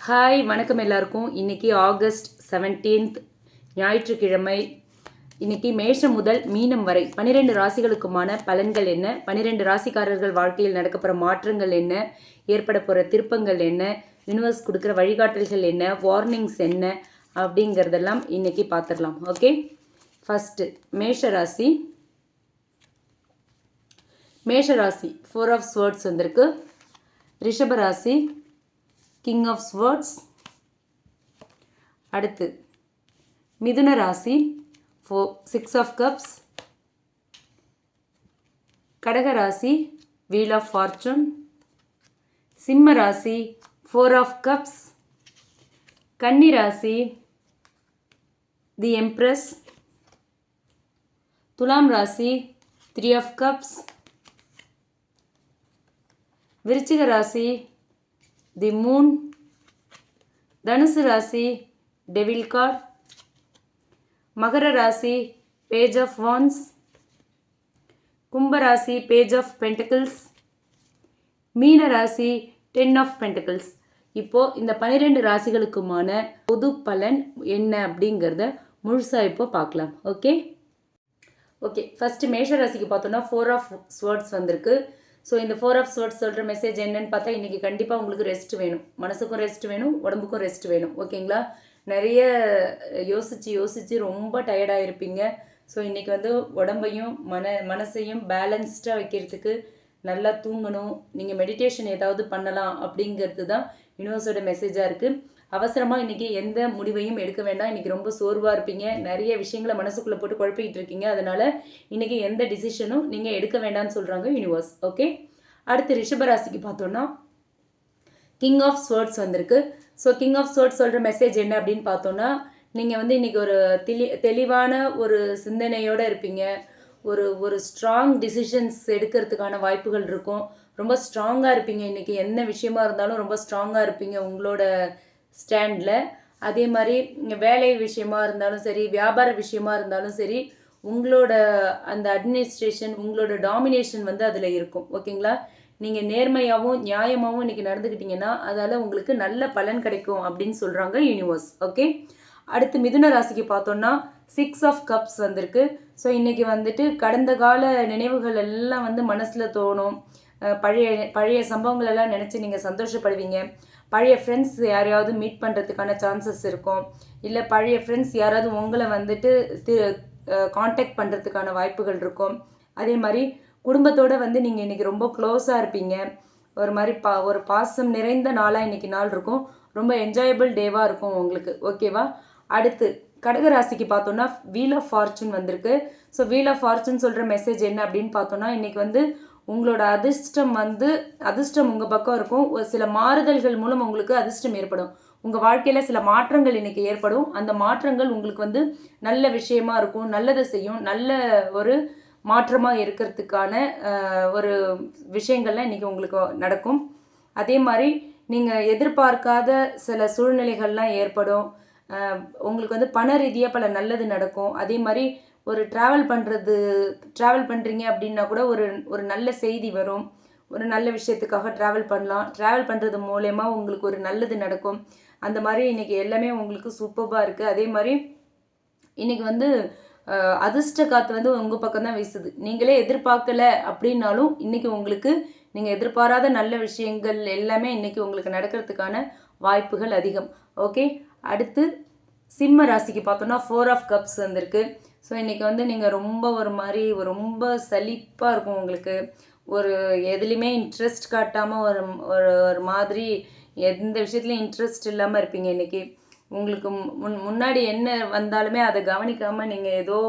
Hi வணக்கம் எல்லாருக்கும். இன்றைக்கி ஆகஸ்ட் 17 ஞாயிற்றுக்கிழமை. இன்றைக்கி மேஷம் முதல் மீனம் வரை 12 ராசிகளுக்குமான பலன்கள் என்ன, 12 ராசிக்காரர்கள் வாழ்க்கையில் நடக்கப்போகிற மாற்றங்கள் என்ன, ஏற்பட போகிற திருப்பங்கள் என்ன, யூனிவர்ஸ் கொடுக்குற வழிகாட்டல்கள் என்ன, வார்னிங்ஸ் என்ன அப்படிங்கிறதெல்லாம் இன்றைக்கி பார்த்துடலாம். ஓகே, ஃபஸ்ட்டு மேஷராசி. மேஷராசி 4 ஆஃப் ஸ்வர்ட்ஸ் வந்திருக்கு. ரிஷபராசி கிங் ஆஃப் ஸ்வர்ட்ஸ். அடுத்து மிதுன ராசி 6 ஆஃப் கப்ஸ். கடக ராசி வீல் ஆஃப் ஃபார்ச்சூன். சிம்ம ராசி 4 ஆஃப் கப்ஸ். கன்னி ராசி தி எம்ப்ரஸ். துலாம் ராசி 3 ஆஃப் கப்ஸ். விருச்சிக ராசி தி மூன். தனுசு ராசி டெவில் கார்ட். மகர ராசி பேஜ் ஆஃப் வான்ஸ். கும்ப ராசி பேஜ் ஆஃப் பென்டிகிள்ஸ். மீன ராசி 10 ஆஃப் பென்டிகிள்ஸ். இப்போது இந்த 12 ராசிகளுக்குமான பொது பலன் என்ன அப்படிங்கிறத முழுசாக இப்போ பார்க்கலாம். ஓகே, ஃபஸ்ட்டு மேஷ ராசிக்கு பார்த்தோன்னா 4 ஆஃப் ஸ்வர்ட்ஸ் வந்திருக்கு. ஸோ இந்த 4 ஆஃப் ஸ்வர்ட்ஸ் சொல்கிற மெசேஜ் என்னன்னு பார்த்தா, இன்றைக்கி கண்டிப்பாக உங்களுக்கு ரெஸ்ட் வேணும், மனசுக்கும் ரெஸ்ட் வேணும், உடம்புக்கும் ரெஸ்ட் வேணும். ஓகேங்களா, நிறைய யோசித்து ரொம்ப டயர்டாக இருப்பீங்க. ஸோ இன்றைக்கி வந்து உடம்பையும் மனசையும் பேலன்ஸ்டாக வைக்கிறதுக்கு நல்லா தூங்கணும், நீங்கள் மெடிடேஷன் ஏதாவது பண்ணலாம் அப்படிங்கிறது தான் யூனிவர்ஸோட மெசேஜாக இருக்குது. அவசரமாக இன்றைக்கி எந்த முடிவையும் எடுக்க வேண்டாம். இன்றைக்கி ரொம்ப சோர்வாக இருப்பீங்க, நிறைய விஷயங்களை மனசுக்குள்ளே போட்டு குழப்பிக்கிட்டு இருக்கீங்க. அதனால் இன்றைக்கி எந்த டிசிஷனும் நீங்கள் எடுக்க வேண்டாம்னு சொல்கிறாங்க யூனிவர்ஸ். ஓகே, அடுத்து ரிஷபராசிக்கு பார்த்தோன்னா கிங் ஆஃப் ஸ்வர்ட்ஸ் வந்திருக்கு. ஸோ கிங் ஆஃப் ஸ்வர்ட்ஸ் சொல்கிற மெசேஜ் என்ன அப்படின்னு பார்த்தோன்னா, நீங்கள் வந்து இன்றைக்கி ஒரு தெளிவான ஒரு சிந்தனையோடு இருப்பீங்க. ஒரு ஸ்ட்ராங் டிசிஷன்ஸ் எடுக்கிறதுக்கான வாய்ப்புகள் இருக்கும். ரொம்ப ஸ்ட்ராங்காக இருப்பீங்க இன்றைக்கி. என்ன விஷயமா இருந்தாலும் ரொம்ப ஸ்ட்ராங்காக இருப்பீங்க உங்களோட ஸ்டாண்டில். அதே மாதிரி வேலை விஷயமா இருந்தாலும் சரி, வியாபார விஷயமா இருந்தாலும் சரி, உங்களோட அந்த அட்மினிஸ்ட்ரேஷன், உங்களோட டாமினேஷன் வந்து அதில் இருக்கும். ஓகேங்களா, நீங்கள் நேர்மையாகவும் நியாயமாகவும் இன்றைக்கி நடந்துக்கிட்டிங்கன்னா அதால் உங்களுக்கு நல்ல பலன் கிடைக்கும் அப்படின்னு சொல்கிறாங்க யூனிவர்ஸ். ஓகே, அடுத்து மிதுன ராசிக்கு பார்த்தோன்னா 6 ஆஃப் கப்ஸ் வந்திருக்கு. ஸோ இன்றைக்கி வந்துட்டு கடந்த கால நினைவுகள் எல்லாம் வந்து மனசில் தோணும். பழைய சம்பவங்கள் எல்லாம் நினச்சி நீங்கள் சந்தோஷப்படுவீங்க. பழைய ஃப்ரெண்ட்ஸ் யாரையாவது மீட் பண்ணுறதுக்கான சான்சஸ் இருக்கும். இல்லை பழைய ஃப்ரெண்ட்ஸ் யாராவது உங்களை வந்துட்டு காண்டாக்ட் பண்ணுறதுக்கான வாய்ப்புகள் இருக்கும். அதே மாதிரி குடும்பத்தோடு வந்து நீங்கள் இன்றைக்கி ரொம்ப க்ளோஸாக இருப்பீங்க. ஒரு மாதிரி ஒரு பாசம் நிறைந்த நாளாக இன்றைக்கி நாள் இருக்கும். ரொம்ப என்ஜாயபிள் டேவாக இருக்கும் உங்களுக்கு. ஓகேவா, அடுத்து கடகராசிக்கு பார்த்தோன்னா வீல் ஆஃப் ஃபார்ச்சூன் வந்திருக்கு. ஸோ வீல் ஆஃப் ஃபார்ச்சூன் சொல்கிற மெசேஜ் என்ன அப்படின்னு பார்த்தோன்னா, இன்றைக்கி வந்து உங்களோட அதிர்ஷ்டம் உங்கள் பக்கம் இருக்கும். ஒரு சில மாறுதல்கள் மூலம் உங்களுக்கு அதிர்ஷ்டம் ஏற்படும். உங்கள் வாழ்க்கையில் சில மாற்றங்கள் இன்றைக்கி ஏற்படும். அந்த மாற்றங்கள் உங்களுக்கு வந்து நல்ல விஷயமா இருக்கும், நல்லதை செய்யும், நல்ல ஒரு மாற்றமாக இருக்கிறதுக்கான ஒரு விஷயங்கள்லாம் இன்றைக்கி உங்களுக்கு நடக்கும். அதே மாதிரி நீங்கள் எதிர்பார்க்காத சில சூழ்நிலைகள்லாம் ஏற்படும். உங்களுக்கு வந்து பண ரீதியாக பல நல்லது நடக்கும். அதே மாதிரி ஒரு ட்ராவல் பண்ணுறீங்க அப்படின்னா கூட ஒரு நல்ல செய்தி வரும். ஒரு நல்ல விஷயத்துக்காக ட்ராவல் பண்ணலாம். ட்ராவல் பண்ணுறது மூலயமா உங்களுக்கு ஒரு நல்லது நடக்கும். அந்த மாதிரி இன்றைக்கி எல்லாமே உங்களுக்கு சூப்பராக இருக்குது. அதே மாதிரி இன்றைக்கி வந்து அதிர்ஷ்ட காற்று வந்து உங்கள் பக்கம் தான் வீசுது. நீங்களே எதிர்பார்க்கலை அப்படின்னாலும் இன்றைக்கி உங்களுக்கு நீங்கள் எதிர்பாராத நல்ல விஷயங்கள் எல்லாமே இன்றைக்கி உங்களுக்கு நடக்கிறதுக்கான வாய்ப்புகள் அதிகம். ஓகே, அடுத்து சிம்ம ராசிக்கு பார்த்தோன்னா 4 ஆஃப் கப்ஸ் வந்திருக்கு. ஸோ இன்றைக்கி வந்து நீங்கள் ரொம்ப சலிப்பாக இருக்கும் உங்களுக்கு. எதுலேயுமே இன்ட்ரெஸ்ட் காட்டாமல் ஒரு மாதிரி எந்த விஷயத்துலையும் இன்ட்ரெஸ்ட் இல்லாமல் இருப்பீங்க இன்றைக்கி. உங்களுக்கு முன்னாடி என்ன வந்தாலுமே அதை கவனிக்காமல் நீங்கள் ஏதோ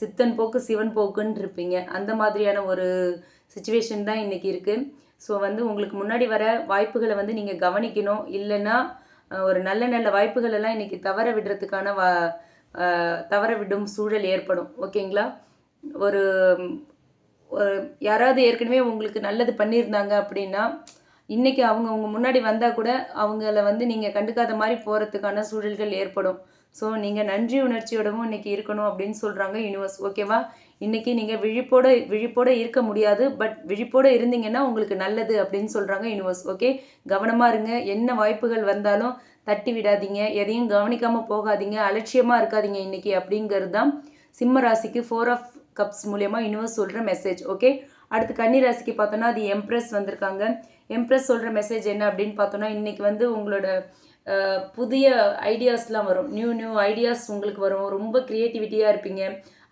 சித்தன் போக்கு சிவன் போக்குன்னு இருப்பீங்க. அந்த மாதிரியான ஒரு சுச்சுவேஷன் தான் இன்றைக்கி இருக்குது. ஸோ வந்து உங்களுக்கு முன்னாடி வர வாய்ப்புகளை வந்து நீங்கள் கவனிக்கணும். இல்லைன்னா ஒரு நல்ல வாய்ப்புகள் எல்லாம் இன்றைக்கி தவற விடும் சூழல் ஏற்படும். ஓகேங்களா, யாராவது ஏற்கனவே உங்களுக்கு நல்லது பண்ணியிருந்தாங்க அப்படின்னா இன்றைக்கி அவங்க முன்னாடி வந்தால் கூட அவங்கள வந்து நீங்கள் கண்டுக்காத மாதிரி போகிறதுக்கான சூழல்கள் ஏற்படும். ஸோ நீங்கள் நன்றி உணர்ச்சியோடவும் இன்றைக்கி இருக்கணும் அப்படின்னு சொல்கிறாங்க யூனிவர்ஸ். ஓகேவா? இன்றைக்கி நீங்கள் விழிப்போட இருக்க முடியாது, பட் விழிப்போடு இருந்தீங்கன்னா உங்களுக்கு நல்லது அப்படின்னு சொல்கிறாங்க யூனிவர்ஸ். ஓகே, கவனமாக இருங்க. என்ன வாய்ப்புகள் வந்தாலும் தட்டி விடாதீங்க, எதையும் கவனிக்காமல் போகாதீங்க, அலட்சியமாக இருக்காதீங்க இன்றைக்கி அப்படிங்கிறது தான் சிம்ம ராசிக்கு 4 ஆஃப் கப்ஸ் மூலயமா யூனிவர்ஸ் சொல்கிற மெசேஜ். ஓகே, அடுத்து கன்னி ராசிக்கு பார்த்தோன்னா அது எம்ப்ரெஸ் வந்திருக்காங்க. எம்ப்ரெஸ் சொல்கிற மெசேஜ் என்ன அப்படின்னு பார்த்தோன்னா, இன்றைக்கி வந்து உங்களோட புதிய ஐடியாஸ்லாம் வரும். நியூ ஐடியாஸ் உங்களுக்கு வரும். ரொம்ப க்ரியேட்டிவிட்டியாக இருப்பீங்க.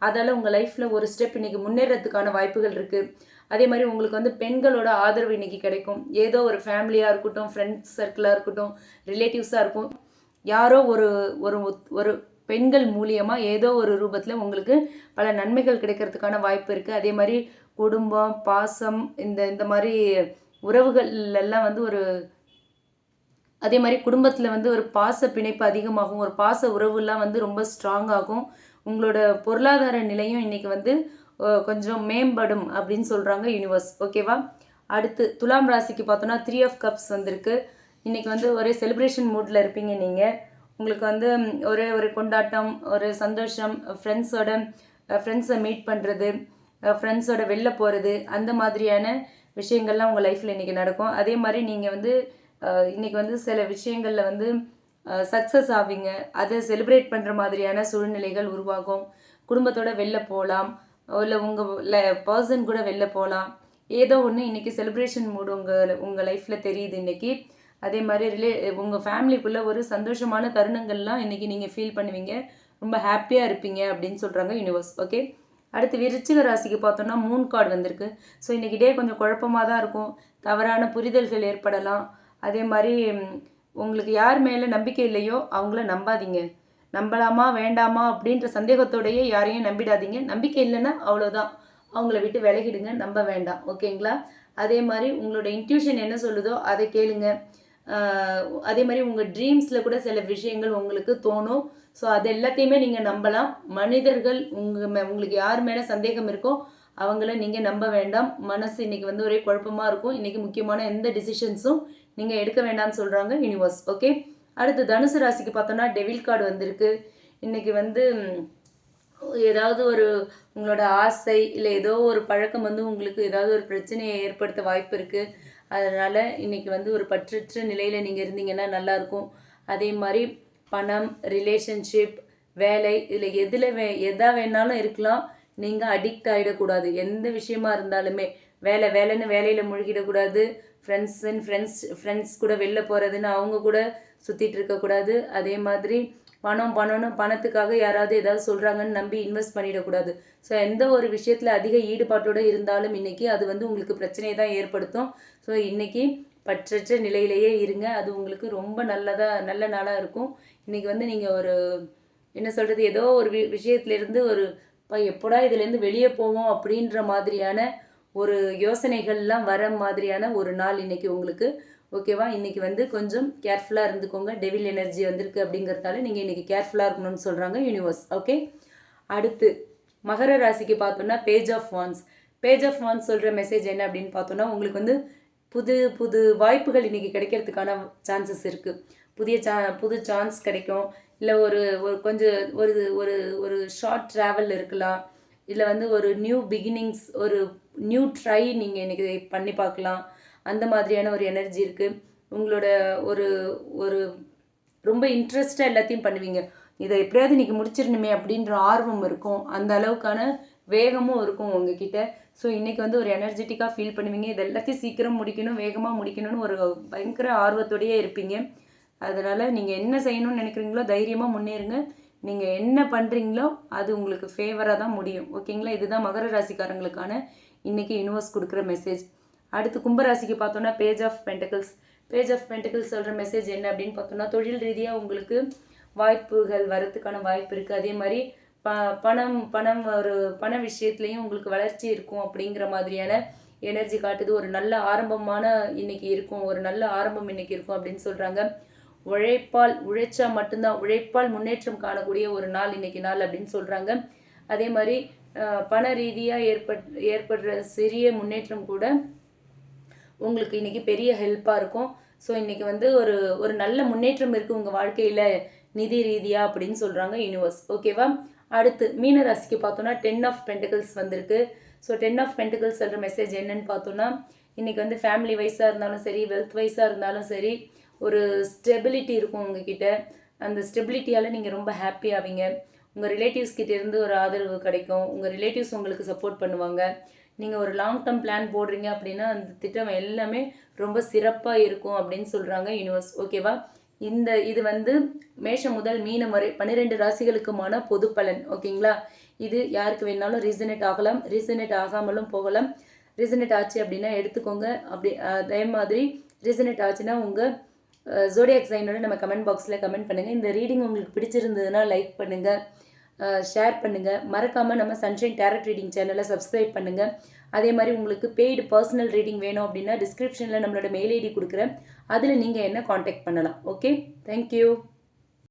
அதால் உங்கள் லைஃப்பில் ஒரு ஸ்டெப் இன்றைக்கி முன்னேறதுக்கான வாய்ப்புகள் இருக்குது. அதே மாதிரி உங்களுக்கு வந்து பெண்களோட ஆதரவு இன்றைக்கி கிடைக்கும். ஏதோ ஒரு ஃபேமிலியாக இருக்கட்டும், ஃப்ரெண்ட்ஸ் சர்க்கிளாக இருக்கட்டும், ரிலேட்டிவ்ஸாக இருக்கும், யாரோ ஒரு ஒரு ஒரு பெண்கள் மூலியமாக ஏதோ ஒரு ரூபத்தில் உங்களுக்கு பல நன்மைகள் கிடைக்கிறதுக்கான வாய்ப்பு இருக்குது. அதே மாதிரி குடும்பம், பாசம், இந்த மாதிரி உறவுகள் எல்லாம் வந்து அதே மாதிரி குடும்பத்தில் வந்து ஒரு பாச பிணைப்பு அதிகமாகும். ஒரு பாச உறவுலாம் வந்து ரொம்ப ஸ்ட்ராங்காகும். உங்களோட பொருளாதார நிலையும் இன்றைக்கி வந்து கொஞ்சம் மேம்படும் அப்படின்னு சொல்கிறாங்க யூனிவர்ஸ். ஓகேவா? அடுத்து துலாம் ராசிக்கு பார்த்தோன்னா 3 ஆஃப் கப்ஸ் வந்திருக்கு. இன்றைக்கி வந்து ஒரே செலிப்ரேஷன் மூடில் இருப்பீங்க நீங்கள். உங்களுக்கு வந்து ஒரு கொண்டாட்டம், ஒரு சந்தோஷம், ஃப்ரெண்ட்ஸை மீட் பண்ணுறது, ஃப்ரெண்ட்ஸோட வெளில போகிறது, அந்த மாதிரியான விஷயங்கள்லாம் உங்கள் லைஃப்பில் இன்றைக்கி நடக்கும். அதே மாதிரி நீங்கள் வந்து இன்றைக்கி வந்து சில விஷயங்களில் வந்து சக்ஸஸ் ஆவீங்க. அதை செலிப்ரேட் பண்ணுற மாதிரியான சூழ்நிலைகள் உருவாகும். குடும்பத்தோடு வெளில போகலாம், இல்லை உங்கள் பர்சன் கூட வெளில போகலாம். ஏதோ ஒன்று இன்றைக்கி செலிப்ரேஷன் மூடு உங்கள் லைஃப்பில் தெரியுது இன்றைக்கி. அதே மாதிரி உங்கள் ஃபேமிலிக்குள்ளே ஒரு சந்தோஷமான தருணங்கள்லாம் இன்றைக்கி நீங்கள் ஃபீல் பண்ணுவீங்க. ரொம்ப ஹாப்பியாக இருப்பீங்க அப்படின்னு சொல்கிறாங்க யூனிவர்ஸ். ஓகே, அடுத்து விருச்சிக ராசிக்கு பார்த்தோன்னா மூன் கார்டு வந்திருக்கு. ஸோ இன்றைக்கி டே கொஞ்சம் குழப்பமாக தான் இருக்கும். தவறான புரிதல்கள் ஏற்படலாம். அதே மாதிரி உங்களுக்கு யார் மேலே நம்பிக்கை இல்லையோ அவங்கள நம்பாதீங்க. நம்பலாமா வேண்டாமா அப்படின்ற சந்தேகத்தோடையே யாரையும் நம்பிடாதீங்க. நம்பிக்கை இல்லைன்னா அவ்வளோதான், அவங்கள விட்டு விலகிடுங்க, நம்ப வேண்டாம். ஓகேங்களா? அதே மாதிரி உங்களோட இன்ட்யூஷன் என்ன சொல்லுதோ அதை கேளுங்க. அதே மாதிரி உங்கள் ட்ரீம்ஸில் கூட சில விஷயங்கள் உங்களுக்கு தோணும். ஸோ அது எல்லாத்தையுமே நீங்கள் நம்பலாம். மனிதர்கள் உங்களுக்கு யார் மேலே சந்தேகம் இருக்கோ அவங்கள நீங்கள் நம்ப வேண்டாம். மனசு இன்றைக்கி வந்து ஒரே குழப்பமாக இருக்கும். இன்றைக்கி முக்கியமான எந்த டிசிஷன்ஸும் நீங்கள் எடுக்க வேண்டாம்னு சொல்கிறாங்க யூனிவர்ஸ். ஓகே, அடுத்து தனுசு ராசிக்கு பார்த்தோன்னா டெவில் கார்டு வந்திருக்கு. இன்றைக்கி வந்து ஏதாவது ஒரு உங்களோட ஆசை இல்லை ஏதோ ஒரு பழக்கம் வந்து உங்களுக்கு ஏதாவது ஒரு பிரச்சனையை ஏற்படுத்த வாய்ப்பு இருக்குது. அதனால் இன்றைக்கி வந்து ஒரு பற்றற்ற நிலையில் நீங்கள் இருந்தீங்கன்னா நல்லாயிருக்கும். அதே மாதிரி பணம், ரிலேஷன்ஷிப், வேலை, இதில் எதா வேணாலும் இருக்கலாம். நீங்கள் அடிக்ட் ஆகிடக்கூடாது. எந்த விஷயமா இருந்தாலுமே வேலைன்னு வேலையில் மூழ்கிடக்கூடாது. ஃப்ரெண்ட்ஸ் கூட வெளில போகிறதுன்னு அவங்க கூட சுற்றிட்டு இருக்கக்கூடாது. அதே மாதிரி பணம்னு பணத்துக்காக யாராவது ஏதாவது சொல்கிறாங்கன்னு நம்பி இன்வெஸ்ட் பண்ணிடக்கூடாது. ஸோ எந்த ஒரு விஷயத்தில் அதிக ஈடுபாட்டோடு இருந்தாலும் இன்றைக்கி அது வந்து உங்களுக்கு பிரச்சனையை தான் ஏற்படுத்தும். ஸோ இன்றைக்கி பற்றற்ற நிலையிலேயே இருங்க. அது உங்களுக்கு ரொம்ப நல்ல நாளாக இருக்கும். இன்றைக்கி வந்து நீங்கள் ஒரு என்ன சொல்கிறது, ஏதோ ஒரு விஷயத்துலேருந்து எப்படா இதுலேருந்து வெளியே போவோம் அப்படின்ற மாதிரியான ஒரு யோசனைகள்லாம் வர மாதிரியான ஒரு நாள் இன்றைக்கி உங்களுக்கு. ஓகேவா? இன்றைக்கி வந்து கொஞ்சம் கேர்ஃபுல்லாக இருந்துக்கோங்க. டெவில் எனர்ஜி வந்திருக்கு அப்படிங்கிறதால நீங்கள் இன்றைக்கி கேர்ஃபுல்லாக இருக்கணும்னு சொல்கிறாங்க யூனிவர்ஸ். ஓகே, அடுத்து மகர ராசிக்கு பார்த்தோன்னா பேஜ் ஆஃப் வான்ஸ் சொல்கிற மெசேஜ் என்ன அப்படின்னு பார்த்தோன்னா, உங்களுக்கு வந்து புது வாய்ப்புகள் இன்றைக்கி கிடைக்கிறதுக்கான சான்சஸ் இருக்குது. புது சான்ஸ் கிடைக்கும். இல்லை கொஞ்சம் ஒரு ஷார்ட் ட்ராவல் இருக்கலாம். இல்லை வந்து ஒரு நியூ பிகினிங்ஸ், ஒரு நியூ ட்ரை நீங்கள் இன்றைக்கி பண்ணி பார்க்கலாம். அந்த மாதிரியான ஒரு எனர்ஜி இருக்குது. உங்களோட ஒரு ரொம்ப இன்ட்ரெஸ்டாக எல்லாத்தையும் பண்ணுவீங்க. இதை எப்படியாவது இன்றைக்கி முடிச்சிடணுமே அப்படின்ற ஆர்வம் இருக்கும். அந்த அளவுக்கான வேகமும் இருக்கும் உங்ககிட்ட. ஸோ இன்றைக்கி வந்து ஒரு எனர்ஜெட்டிக்காக ஃபீல் பண்ணுவீங்க. இது எல்லாத்தையும் சீக்கிரம் முடிக்கணும், வேகமாக முடிக்கணும்னு ஒரு பயங்கர ஆர்வத்தோடையே இருப்பீங்க. அதனால் நீங்கள் என்ன செய்யணும்னு நினைக்கிறீங்களோ தைரியமாக முன்னேறுங்க. நீங்கள் என்ன பண்ணுறீங்களோ அது உங்களுக்கு ஃபேவராக தான் முடியும். ஓகேங்களா? இதுதான் மகர ராசிக்காரங்களுக்கான இன்றைக்கி யூனிவர்ஸ் கொடுக்குற மெசேஜ். அடுத்து கும்பராசிக்கு பார்த்தோன்னா பேஜ் ஆஃப் பென்டிகிள்ஸ் சொல்கிற மெசேஜ் என்ன அப்படின்னு பார்த்தோன்னா, தொழில் ரீதியாக உங்களுக்கு வாய்ப்புகள் வரத்துக்கான வாய்ப்பு இருக்குது. அதே மாதிரி பண விஷயத்துலையும் உங்களுக்கு வளர்ச்சி இருக்கும் அப்படிங்கிற மாதிரியான எனர்ஜி காட்டுது. ஒரு நல்ல ஆரம்பமான இன்னைக்கு இருக்கும், ஒரு நல்ல ஆரம்பம் இன்னைக்கு இருக்கும் அப்படின்னு சொல்கிறாங்க. உழைச்சா மட்டும்தான், உழைப்பால் முன்னேற்றம் காணக்கூடிய ஒரு நாள் இன்னைக்கு நாள் அப்படின்னு சொல்கிறாங்க. அதே மாதிரி பண ரீதியாக ஏற்படுற சிறிய முன்னேற்றம் கூட உங்களுக்கு இன்றைக்கி பெரிய ஹெல்ப்பாக இருக்கும். ஸோ இன்றைக்கி வந்து ஒரு ஒரு நல்ல முன்னேற்றம் இருக்குது உங்கள் வாழ்க்கையில் நிதி ரீதியாக அப்படின்னு சொல்கிறாங்க யூனிவர்ஸ். ஓகேவா? அடுத்து மீன ராசிக்கு பார்த்தோன்னா 10 ஆஃப் பென்டிகல்ஸ் வந்திருக்கு. ஸோ 10 ஆஃப் பென்டிகல்ஸ் சொல்கிற மெசேஜ் என்னன்னு பார்த்தோன்னா, இன்றைக்கி வந்து ஃபேமிலி வைஸாக இருந்தாலும் சரி, வெல்த் வைஸாக இருந்தாலும் சரி, ஒரு ஸ்டெபிலிட்டி இருக்கும் உங்ககிட்ட. அந்த ஸ்டெபிலிட்டியால் நீங்கள் ரொம்ப ஹாப்பி ஆவீங்க. உங்கள் ரிலேட்டிவ்ஸ் கிட்ட இருந்து ஒரு ஆதரவு கிடைக்கும். உங்கள் ரிலேட்டிவ்ஸ் உங்களுக்கு சப்போர்ட் பண்ணுவாங்க. நீங்கள் ஒரு லாங் டேர்ம் பிளான் போடுறீங்க அப்படின்னா அந்த திட்டம் எல்லாமே ரொம்ப சிறப்பாக இருக்கும் அப்படின்னு சொல்கிறாங்க யூனிவர்ஸ். ஓகேவா? இது வந்து மேஷம் முதல் மீனம் வரை 12 ராசிகளுக்குமான பொது பலன். ஓகேங்களா? இது யாருக்கு வேணாலும் ரீசனேட் ஆகலாம், ரீசனேட் ஆகாமலும் போகலாம். ரீசனேட் ஆச்சு அப்படின்னா எடுத்துக்கோங்க. அப்படி அதே மாதிரி ரீசனேட் ஆச்சுன்னா உங்கள் ஜோடியாக் சைனோட நம்ம கமெண்ட் பாக்ஸில் கமெண்ட் பண்ணுங்கள். இந்த ரீடிங் உங்களுக்கு பிடிச்சிருந்ததுன்னா லைக் பண்ணுங்கள், ஷேர் பண்ணுங்கள். மறக்காமல் நம்ம சன்ஷைன் டேரட் ரீடிங் சேனலை சப்ஸ்கிரைப் பண்ணுங்கள். அதே மாதிரி உங்களுக்கு பெய்டு பர்சனல் ரீடிங் வேணும் அப்படின்னா டிஸ்கிரிப்ஷனில் நம்மளோட மெயில் ஐடி கொடுக்குறேன். அதில் நீங்கள் என்ன காண்டாக்ட் பண்ணலாம். Okay, thank you.